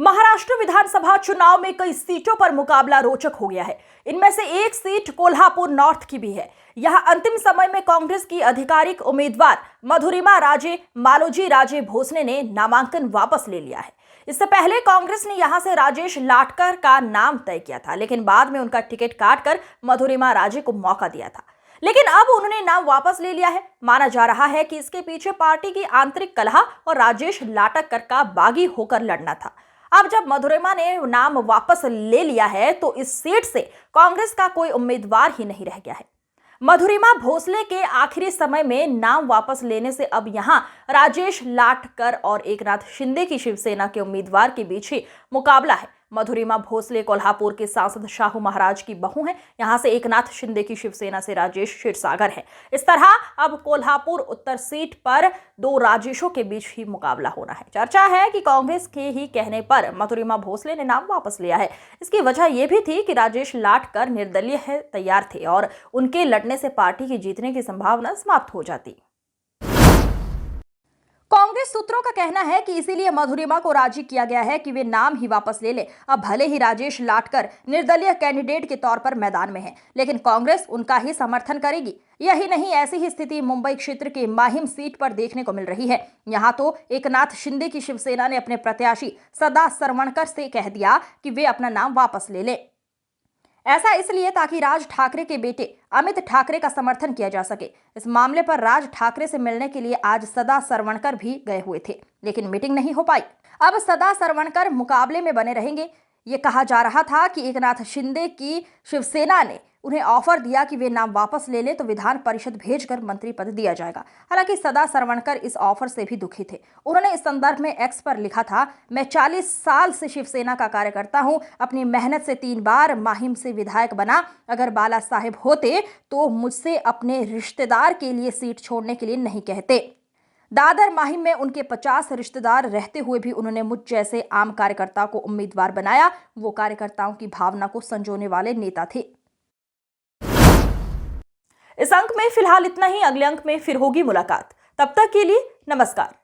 महाराष्ट्र विधानसभा चुनाव में कई सीटों पर मुकाबला रोचक हो गया है। इनमें से एक सीट कोल्हापुर नॉर्थ की भी है। यहां अंतिम समय में कांग्रेस की आधिकारिक उम्मीदवार मधुरिमा राजे मालोजी राजे भोसले ने नामांकन वापस ले लिया है। इससे पहले कांग्रेस ने यहां से राजेश लाटकर का नाम तय किया था, लेकिन बाद में उनका टिकट काटकर मधुरिमा राजे को मौका दिया था। लेकिन अब उन्होंने नाम वापस ले लिया है। माना जा रहा है कि इसके पीछे पार्टी की आंतरिक कलह और राजेश लाटकर का बागी होकर लड़ना था। अब जब मधुरिमा ने नाम वापस ले लिया है तो इस सीट से कांग्रेस का कोई उम्मीदवार ही नहीं रह गया है। मधुरिमा भोसले के आखिरी समय में नाम वापस लेने से अब यहां राजेश लाटकर और एकनाथ शिंदे की शिवसेना के उम्मीदवार के बीच ही मुकाबला है। मधुरिमा भोसले कोल्हापुर के सांसद शाहू महाराज की बहू हैं। यहां से एकनाथ शिंदे की शिवसेना से राजेश क्षीरसागर है। इस तरह अब कोल्हापुर उत्तर सीट पर दो राजेशों के बीच ही मुकाबला होना है। चर्चा है कि कांग्रेस के ही कहने पर मधुरिमा भोसले ने नाम वापस लिया है। इसकी वजह यह भी थी कि राजेश लाटकर निर्दलीय है तैयार थे और उनके लड़ने से पार्टी की जीतने की संभावना समाप्त हो जाती। कांग्रेस सूत्रों का कहना है कि इसीलिए मधुरिमा को राजी किया गया है कि वे नाम ही वापस ले ले। अब भले ही राजेश लाटकर निर्दलीय कैंडिडेट के तौर पर मैदान में हैं, लेकिन कांग्रेस उनका ही समर्थन करेगी। यही नहीं, ऐसी ही स्थिति मुंबई क्षेत्र के माहिम सीट पर देखने को मिल रही है। यहां तो एकनाथ शिंदे की शिवसेना ने अपने प्रत्याशी सदा सरवणकर से कह दिया कि वे अपना नाम वापस ले लें। ऐसा इसलिए ताकि राज ठाकरे के बेटे अमित ठाकरे का समर्थन किया जा सके। इस मामले पर राज ठाकरे से मिलने के लिए आज सदा सरवणकर भी गए हुए थे, लेकिन मीटिंग नहीं हो पाई। अब सदा सरवणकर मुकाबले में बने रहेंगे। ये कहा जा रहा था कि एकनाथ शिंदे की शिवसेना ने उन्हें ऑफर दिया कि वे नाम वापस ले ले तो विधान परिषद भेजकर मंत्री पद दिया जाएगा। हालांकि सदा सरवणकर इस ऑफर से भी दुखी थे। उन्होंने इस संदर्भ में एक्स पर लिखा था, मैं 40 साल से शिवसेना का कार्यकर्ता हूं, अपनी मेहनत से 3 बार माहिम से विधायक बना। अगर बाला साहेब होते तो मुझसे अपने रिश्तेदार के लिए सीट छोड़ने के लिए नहीं कहते। दादर माहिम में उनके 50 रिश्तेदार रहते हुए भी उन्होंने मुझ जैसे आम कार्यकर्ता को उम्मीदवार बनाया। वो कार्यकर्ताओं की भावना को संजोने वाले नेता थे। इस अंक में फिलहाल इतना ही। अगले अंक में फिर होगी मुलाकात। तब तक के लिए नमस्कार।